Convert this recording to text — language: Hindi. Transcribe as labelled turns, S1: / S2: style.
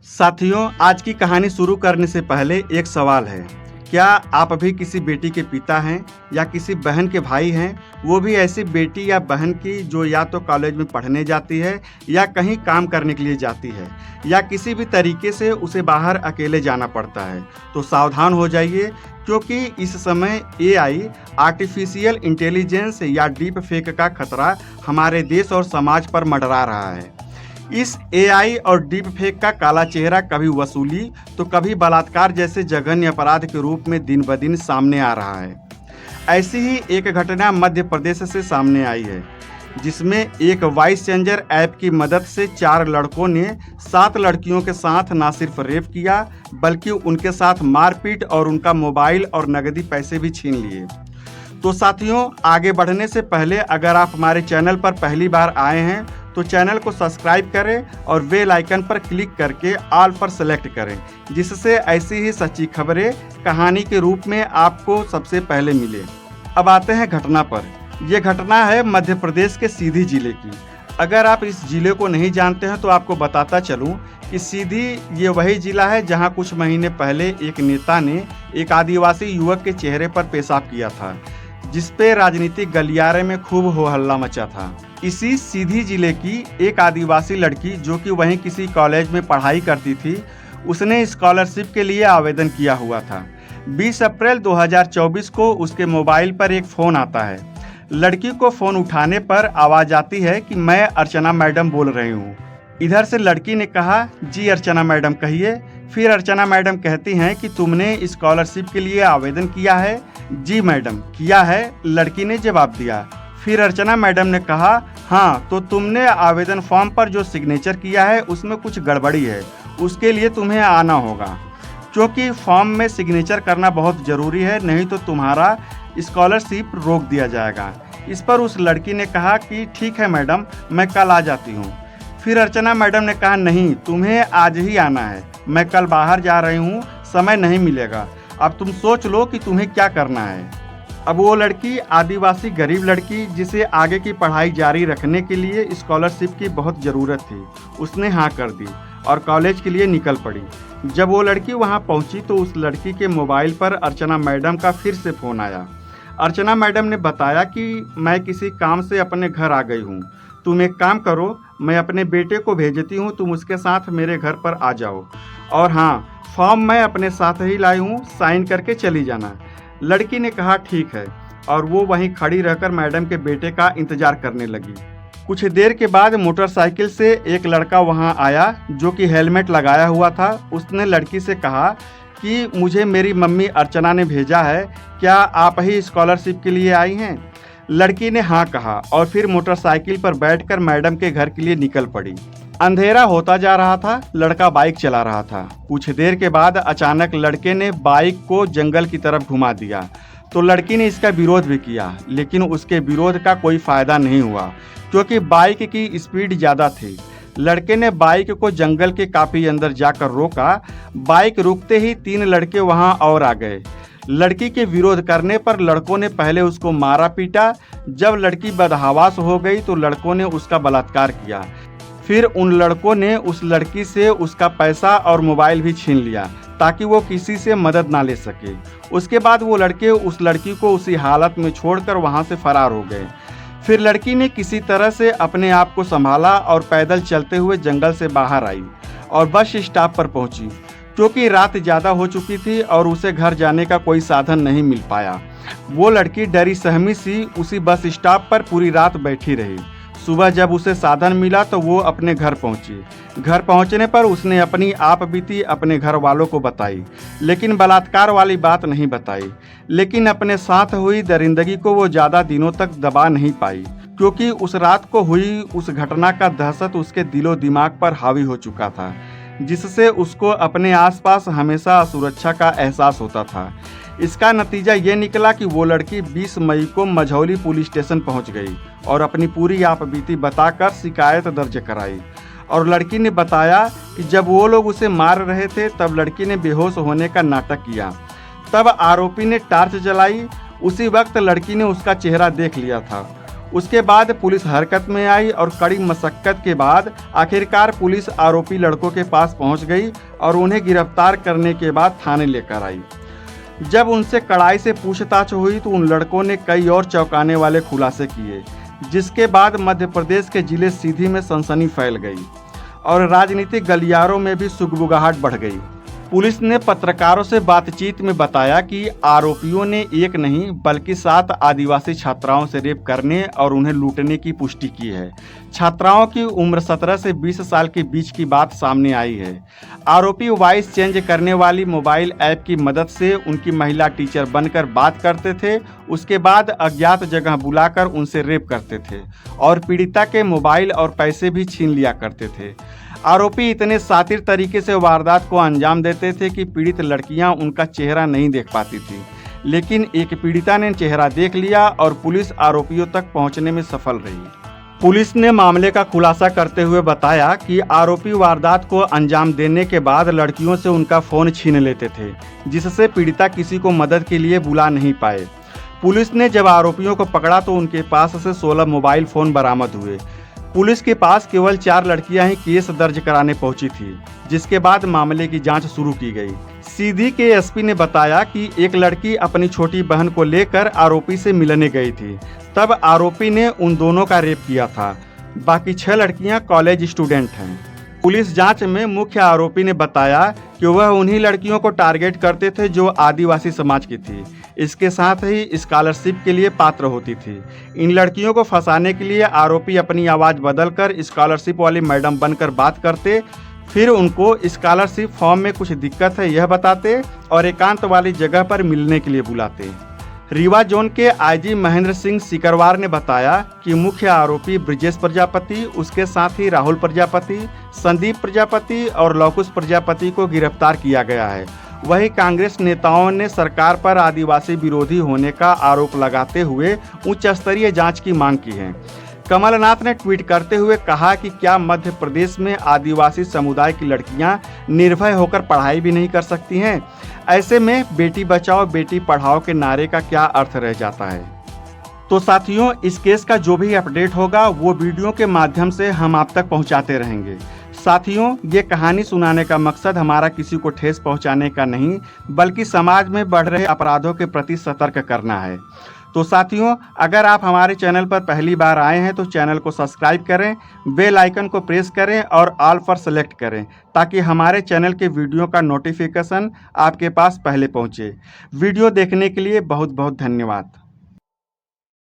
S1: साथियों, आज की कहानी शुरू करने से पहले एक सवाल है। क्या आप भी किसी बेटी के पिता हैं या किसी बहन के भाई हैं, वो भी ऐसी बेटी या बहन की जो या तो कॉलेज में पढ़ने जाती है या कहीं काम करने के लिए जाती है या किसी भी तरीके से उसे बाहर अकेले जाना पड़ता है? तो सावधान हो जाइए, क्योंकि इस समय एआई, आर्टिफिशियल इंटेलिजेंस या डीप फेक का खतरा हमारे देश और समाज पर मंडरा रहा है। इस एआई और डीप फेक का काला चेहरा कभी वसूली तो कभी बलात्कार जैसे जघन्य अपराध के रूप में दिन ब दिन सामने आ रहा है। ऐसी ही एक घटना मध्य प्रदेश से सामने आई है, जिसमें एक वॉइस चेंजर ऐप की मदद से 4 लड़कों ने 7 लड़कियों के साथ न सिर्फ रेप किया, बल्कि उनके साथ मारपीट और उनका मोबाइल और नकदी पैसे भी छीन लिए। तो साथियों, आगे बढ़ने से पहले अगर आप हमारे चैनल पर पहली बार आए हैं तो चैनल को सब्सक्राइब करें और बेल आइकन पर क्लिक करके ऑल पर सेलेक्ट करें, जिससे ऐसी ही सच्ची खबरें कहानी के रूप में आपको सबसे पहले मिले। अब आते हैं घटना पर। यह घटना है मध्य प्रदेश के सीधी जिले की। अगर आप इस जिले को नहीं जानते हैं तो आपको बताता चलूं कि सीधी ये वही जिला है जहां कुछ महीने पहले एक नेता ने एक आदिवासी युवक के चेहरे पर पेशाब किया था, जिस पे राजनीतिक गलियारे में खूब हो हल्ला मचा था। इसी सीधी जिले की एक आदिवासी लड़की जो कि वहीं किसी कॉलेज में पढ़ाई करती थी, उसने स्कॉलरशिप के लिए आवेदन किया हुआ था। 20 अप्रैल 2024 को उसके मोबाइल पर एक फ़ोन आता है। लड़की को फ़ोन उठाने पर आवाज़ आती है कि मैं अर्चना मैडम बोल रही हूँ। इधर से लड़की ने कहा, जी अर्चना मैडम कहिए। फिर अर्चना मैडम कहती हैं कि तुमने स्कॉलरशिप के लिए आवेदन किया है? जी मैडम किया है, लड़की ने जवाब दिया। फिर अर्चना मैडम ने कहा, हाँ तो तुमने आवेदन फॉर्म पर जो सिग्नेचर किया है उसमें कुछ गड़बड़ी है, उसके लिए तुम्हें आना होगा, क्योंकि फॉर्म में सिग्नेचर करना बहुत ज़रूरी है, नहीं तो तुम्हारा स्कॉलरशिप रोक दिया जाएगा। इस पर उस लड़की ने कहा कि ठीक है मैडम, मैं कल आ जाती हूँ। फिर अर्चना मैडम ने कहा, नहीं तुम्हें आज ही आना है, मैं कल बाहर जा रही हूँ, समय नहीं मिलेगा, अब तुम सोच लो कि तुम्हें क्या करना है। अब वो लड़की आदिवासी गरीब लड़की, जिसे आगे की पढ़ाई जारी रखने के लिए स्कॉलरशिप की बहुत ज़रूरत थी, उसने हाँ कर दी और कॉलेज के लिए निकल पड़ी। जब वो लड़की वहाँ पहुँची तो उस लड़की के मोबाइल पर अर्चना मैडम का फिर से फ़ोन आया। अर्चना मैडम ने बताया कि मैं किसी काम से अपने घर आ गई हूँ, तुम एक काम करो, मैं अपने बेटे को भेजती हूँ, तुम उसके साथ मेरे घर पर आ जाओ, और हाँ फॉर्म मैं अपने साथ ही लाई हूँ, साइन करके चली जाना। लड़की ने कहा ठीक है, और वो वहीं खड़ी रहकर मैडम के बेटे का इंतजार करने लगी। कुछ देर के बाद मोटरसाइकिल से एक लड़का वहां आया जो कि हेलमेट लगाया हुआ था। उसने लड़की से कहा कि मुझे मेरी मम्मी अर्चना ने भेजा है, क्या आप ही स्कॉलरशिप के लिए आई हैं? लड़की ने हाँ कहा और फिर मोटरसाइकिल पर बैठकर मैडम के घर के लिए निकल पड़ी। अंधेरा होता जा रहा था, लड़का बाइक चला रहा था। कुछ देर के बाद अचानक लड़के ने बाइक को जंगल की तरफ घुमा दिया, तो लड़की ने इसका विरोध भी किया, लेकिन उसके विरोध का कोई फायदा नहीं हुआ, क्योंकि बाइक की स्पीड ज़्यादा थी। लड़के ने बाइक को जंगल के काफ़ी अंदर जाकर रोका। बाइक रुकते ही 3 लड़के वहां और आ गए। लड़की के विरोध करने पर लड़कों ने पहले उसको मारा पीटा। जब लड़की बदहवास हो गई तो लड़कों ने उसका बलात्कार किया। फिर उन लड़कों ने उस लड़की से उसका पैसा और मोबाइल भी छीन लिया, ताकि वो किसी से मदद ना ले सके। उसके बाद वो लड़के उस लड़की को उसी हालत में छोड़कर वहाँ से फरार हो गए। फिर लड़की ने किसी तरह से अपने आप को संभाला और पैदल चलते हुए जंगल से बाहर आई और बस स्टॉप पर पहुंची, क्योंकि रात ज़्यादा हो चुकी थी और उसे घर जाने का कोई साधन नहीं मिल पाया। वो लड़की डरी सहमी सी उसी बस स्टॉप पर पूरी रात बैठी रही। सुबह जब उसे साधन मिला तो वो अपने घर पहुंची। घर पहुंचने पर उसने अपनी आप बीती अपने घर वालों को बताई, लेकिन बलात्कार वाली बात नहीं बताई। लेकिन अपने साथ हुई दरिंदगी को वो ज़्यादा दिनों तक दबा नहीं पाई, क्योंकि उस रात को हुई उस घटना का दहशत उसके दिलो दिमाग पर हावी हो चुका था, जिससे उसको अपने आसपास हमेशा असुरक्षा का एहसास होता था। इसका नतीजा ये निकला कि वो लड़की 20 मई को मझौली पुलिस स्टेशन पहुंच गई और अपनी पूरी आपबीती बताकर शिकायत दर्ज कराई। और लड़की ने बताया कि जब वो लोग उसे मार रहे थे तब लड़की ने बेहोश होने का नाटक किया। तब आरोपी ने टार्च जलाई। उसी वक्त लड़की ने उसका चेहरा देख लिया था। उसके बाद पुलिस हरकत में आई और कड़ी मशक्कत के बाद आखिरकार पुलिस आरोपी लड़कों के पास पहुंच गई और उन्हें गिरफ्तार करने के बाद थाने लेकर आई। जब उनसे कड़ाई से पूछताछ हुई तो उन लड़कों ने कई और चौंकाने वाले खुलासे किए, जिसके बाद मध्य प्रदेश के जिले सीधी में सनसनी फैल गई और राजनीतिक गलियारों में भी सुगबुगाहट बढ़ गई। पुलिस ने पत्रकारों से बातचीत में बताया कि आरोपियों ने एक नहीं बल्कि 7 आदिवासी छात्राओं से रेप करने और उन्हें लूटने की पुष्टि की है। छात्राओं की उम्र 17 से 20 साल के बीच की बात सामने आई है। आरोपी वॉइस चेंज करने वाली मोबाइल ऐप की मदद से उनकी महिला टीचर बनकर बात करते थे, उसके बाद अज्ञात जगह बुलाकर उनसे रेप करते थे और पीड़िता के मोबाइल और पैसे भी छीन लिया करते थे। आरोपी इतने शातिर तरीके से वारदात को अंजाम देते थे कि पीड़ित लड़कियां उनका चेहरा नहीं देख पाती थी, लेकिन एक पीड़िता ने चेहरा देख लिया और पुलिस आरोपियों तक पहुंचने में सफल रही। पुलिस ने मामले का खुलासा करते हुए बताया कि आरोपी वारदात को अंजाम देने के बाद लड़कियों से उनका फ़ोन छीन लेते थे, जिससे पीड़िता किसी को मदद के लिए बुला नहीं पाए। पुलिस ने जब आरोपियों को पकड़ा तो उनके पास से 16 मोबाइल फ़ोन बरामद हुए। पुलिस के पास केवल 4 लड़कियां ही केस दर्ज कराने पहुंची थी, जिसके बाद मामले की जांच शुरू की गई। सीधी के एसपी ने बताया कि एक लड़की अपनी छोटी बहन को लेकर आरोपी से मिलने गई थी, तब आरोपी ने उन दोनों का रेप किया था। बाकी 6 लड़कियां कॉलेज स्टूडेंट हैं। पुलिस जांच में मुख्य आरोपी ने बताया कि वह उन्हीं लड़कियों को टारगेट करते थे जो आदिवासी समाज की थी, इसके साथ ही स्कॉलरशिप के लिए पात्र होती थी। इन लड़कियों को फंसाने के लिए आरोपी अपनी आवाज़ बदलकर स्कॉलरशिप वाली मैडम बनकर बात करते, फिर उनको स्कॉलरशिप फॉर्म में कुछ दिक्कत है यह बताते और एकांत वाली जगह पर मिलने के लिए बुलाते। रीवा जोन के आईजी महेंद्र सिंह सिकरवार ने बताया कि मुख्य आरोपी ब्रिजेश प्रजापति, उसके साथ ही राहुल प्रजापति, संदीप प्रजापति और लौकुश प्रजापति को गिरफ्तार किया गया है। वहीं कांग्रेस नेताओं ने सरकार पर आदिवासी विरोधी होने का आरोप लगाते हुए उच्च स्तरीय जांच की मांग की है। कमलनाथ ने ट्वीट करते हुए कहा कि क्या मध्य प्रदेश में आदिवासी समुदाय की लड़कियां निर्भय होकर पढ़ाई भी नहीं कर सकती हैं? ऐसे में बेटी बचाओ बेटी पढ़ाओ के नारे का क्या अर्थ रह जाता है? तो साथियों, इस केस का जो भी अपडेट होगा वो वीडियो के माध्यम से हम आप तक पहुंचाते रहेंगे। साथियों, ये कहानी सुनाने का मकसद हमारा किसी को ठेस पहुंचाने का नहीं, बल्कि समाज में बढ़ रहे अपराधों के प्रति सतर्क करना है। तो साथियों, अगर आप हमारे चैनल पर पहली बार आए हैं तो चैनल को सब्सक्राइब करें, बेल आइकन को प्रेस करें और ऑल पर सेलेक्ट करें, ताकि हमारे चैनल के वीडियो का नोटिफिकेशन आपके पास पहले पहुंचे। वीडियो देखने के लिए बहुत बहुत धन्यवाद।